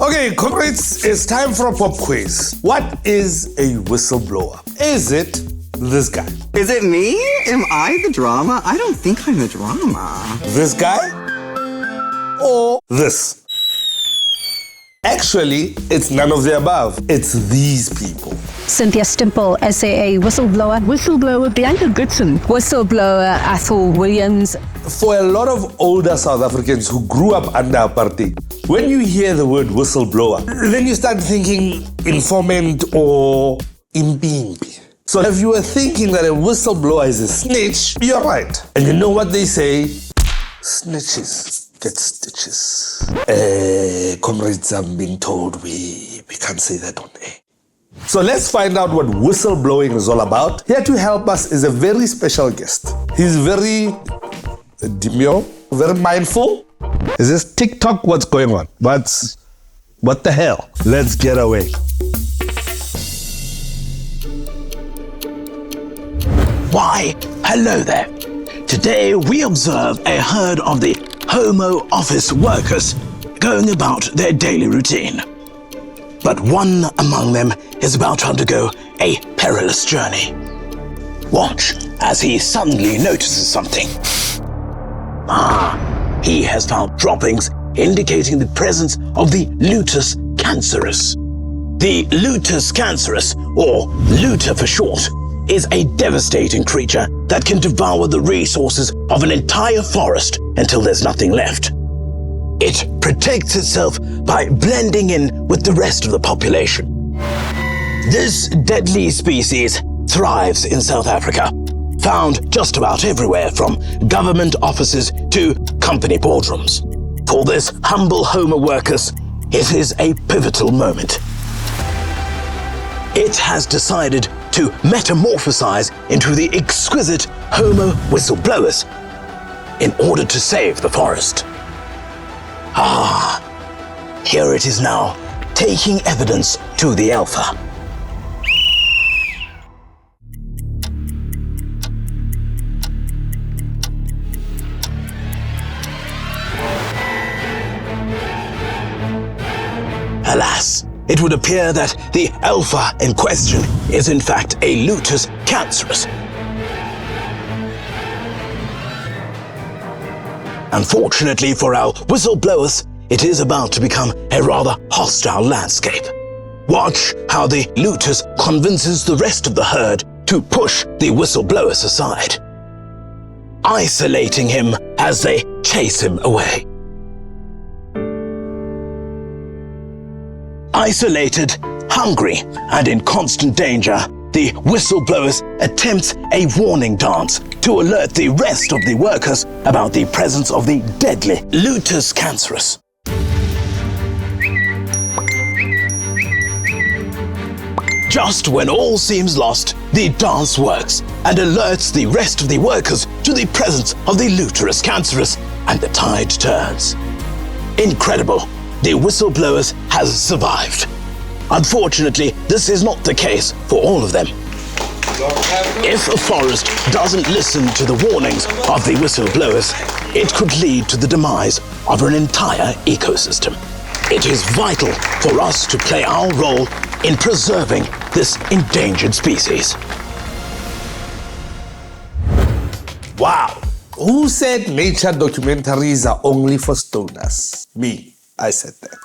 Okay, comrades, it's time for a pop quiz. What is a whistleblower? Is it this guy? Is it me? Am I the drama? I don't think I'm the drama. This guy? Or this? Actually, it's none of the above. It's these people. Cynthia Stimpel, SAA whistleblower. Whistleblower Bianca Goodson. Whistleblower Athol Williams. For a lot of older South Africans who grew up under apartheid, when you hear the word whistleblower, then you start thinking informant or impimpi. So if you were thinking that a whistleblower is a snitch, you're right. And you know what they say? Snitches get stitches. Comrades, I'm being told we can't say that on air. So let's find out what whistleblowing is all about. Here to help us is a very special guest. He's very demure, very mindful. Is this TikTok? What's going on? What the hell? Let's get away. Why, hello there. Today we observe a herd of the homo office workers going about their daily routine. But one among them is about to undergo a perilous journey. Watch as he suddenly notices something. He has found droppings indicating the presence of the lotus cancerous. The lotus cancerous, or luta for short, is a devastating creature that can devour the resources of an entire forest until there's nothing left. It protects itself by blending in with the rest of the population. This deadly species thrives in South Africa, found just about everywhere from government offices to company boardrooms. For this humble homo workus, it is a pivotal moment. It has decided to metamorphosize into the exquisite homo whistleblowis in order to save the forest. Here it is now, taking evidence to the alpha. Alas, it would appear that the alpha in question is in fact a lotus cancerous. Unfortunately for our whistleblowers, it is about to become a rather hostile landscape. Watch how the lotus convinces the rest of the herd to push the whistleblowers aside, isolating him as they chase him away. Isolated, hungry, and in constant danger, the whistleblowers attempts a warning dance to alert the rest of the workers about the presence of the deadly lotus cancerous. Just when all seems lost, the dance works and alerts the rest of the workers to the presence of the lotus cancerous, and the tide turns. Incredible! The whistleblowers has survived. Unfortunately, this is not the case for all of them. If a forest doesn't listen to the warnings of the whistleblowers, it could lead to the demise of an entire ecosystem. It is vital for us to play our role in preserving this endangered species. Wow. Who said nature documentaries are only for stoners? Me. I said that.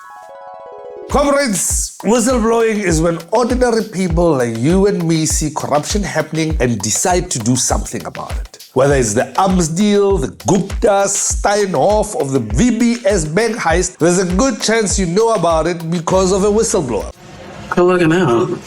Comrades, whistleblowing is when ordinary people like you and me see corruption happening and decide to do something about it. Whether it's the arms deal, the Gupta, Steinhoff, or the VBS bank heist, there's a good chance you know about it because of a whistleblower. Good looking out.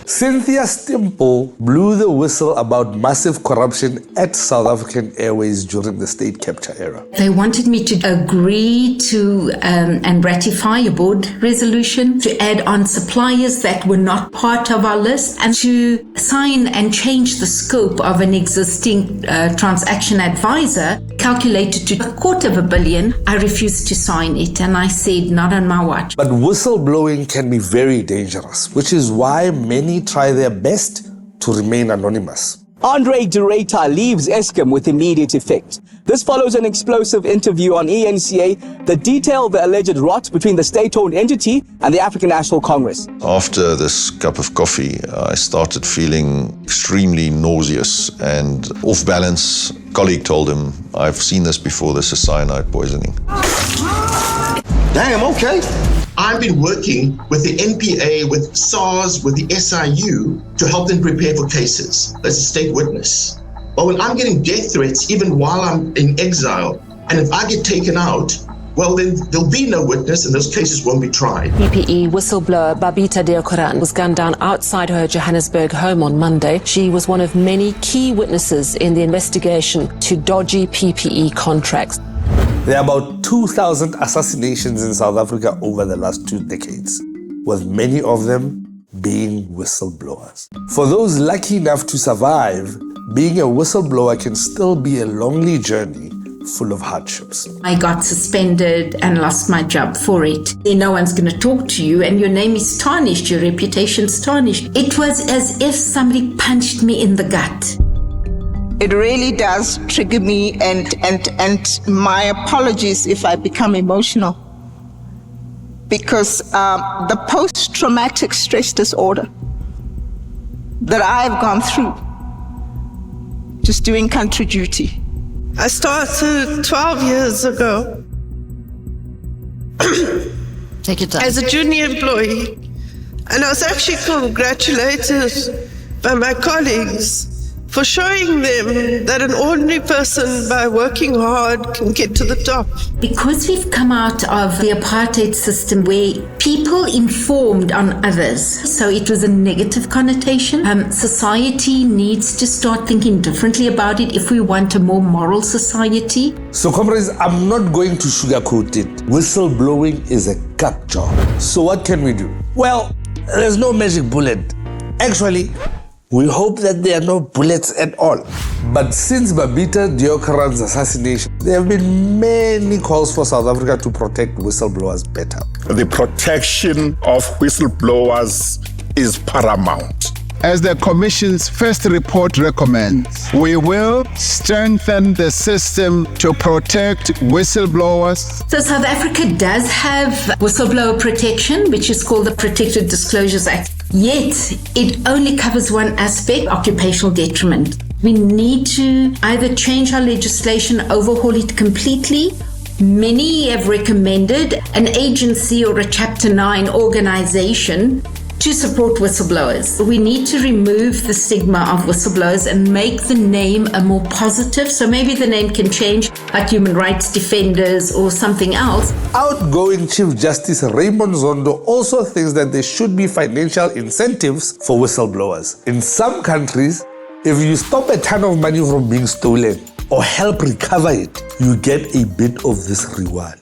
Cynthia Stimpel blew the whistle about massive corruption at South African Airways during the state capture era. They wanted me to agree to and ratify a board resolution to add on suppliers that were not part of our list and to sign and change the scope of an existing transaction advisor calculated to $250 million. I refused to sign it and I said, not on my watch. But whistleblowing can be very dangerous, which is why many try their best to remain anonymous. Andre de Ruyter leaves Eskom with immediate effect. This follows an explosive interview on ENCA that detailed the alleged rot between the state-owned entity and the African National Congress. After this cup of coffee, I started feeling extremely nauseous and off balance. A colleague told him, "I've seen this before, this is cyanide poisoning." Damn, okay. I've been working with the NPA, with SARS, with the SIU to help them prepare for cases as a state witness. But when I'm getting death threats, even while I'm in exile, and if I get taken out, well, then there'll be no witness and those cases won't be tried. PPE whistleblower Babita Deokaran was gunned down outside her Johannesburg home on Monday. She was one of many key witnesses in the investigation to dodgy PPE contracts. There are about 2,000 assassinations in South Africa over the last 2 decades, with many of them being whistleblowers. For those lucky enough to survive, being a whistleblower can still be a lonely journey full of hardships. I got suspended and lost my job for it. Then no one's going to talk to you and your name is tarnished, your reputation's tarnished. It was as if somebody punched me in the gut. It really does trigger me, and my apologies if I become emotional, because the post-traumatic stress disorder that I've gone through just doing country duty. I started 12 years ago Take your time. as a junior employee, and I was actually congratulated by my colleagues for showing them that an ordinary person, by working hard, can get to the top. Because we've come out of the apartheid system where people informed on others, so it was a negative connotation, society needs to start thinking differently about it if we want a more moral society. So comrades, I'm not going to sugarcoat it. Whistleblowing is a gut job. So what can we do? Well, there's no magic bullet. Actually, we hope that there are no bullets at all. But since Babita Deokaran's assassination, there have been many calls for South Africa to protect whistleblowers better. The protection of whistleblowers is paramount. As the Commission's first report recommends, we will strengthen the system to protect whistleblowers. So South Africa does have whistleblower protection, which is called the Protected Disclosures Act. Yet, it only covers one aspect, occupational detriment. We need to either change our legislation, overhaul it completely. Many have recommended an agency or a Chapter 9 organization to support whistleblowers. We need to remove the stigma of whistleblowers and make the name a more positive. So maybe the name can change, like human rights defenders or something else. Outgoing Chief Justice Raymond Zondo also thinks that there should be financial incentives for whistleblowers. In some countries, if you stop a ton of money from being stolen or help recover it, you get a bit of this reward.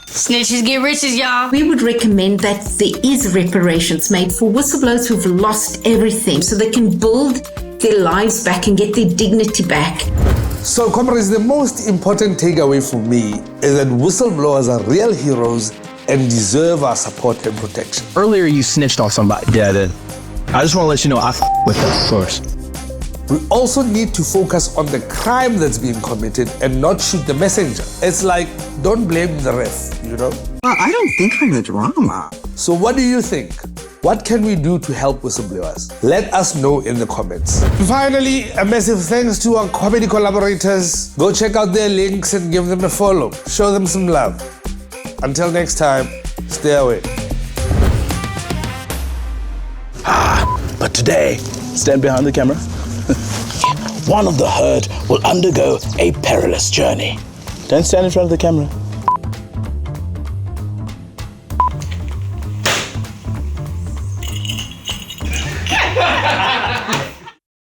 Snitches get riches, y'all. We would recommend that there is reparations made for whistleblowers who've lost everything so they can build their lives back and get their dignity back. So comrades, the most important takeaway for me is that whistleblowers are real heroes and deserve our support and protection. Earlier you snitched on somebody. Yeah, I did. I just want to let you know I with them, of course. We also need to focus on the crime that's being committed and not shoot the messenger. It's like, don't blame the ref, you know? Well, I don't think I'm the drama. So what do you think? What can we do to help whistleblowers? Let us know in the comments. Finally, a massive thanks to our comedy collaborators. Go check out their links and give them a follow. Show them some love. Until next time, stay away. But today, stand behind the camera. One of the herd will undergo a perilous journey. Don't stand in front of the camera.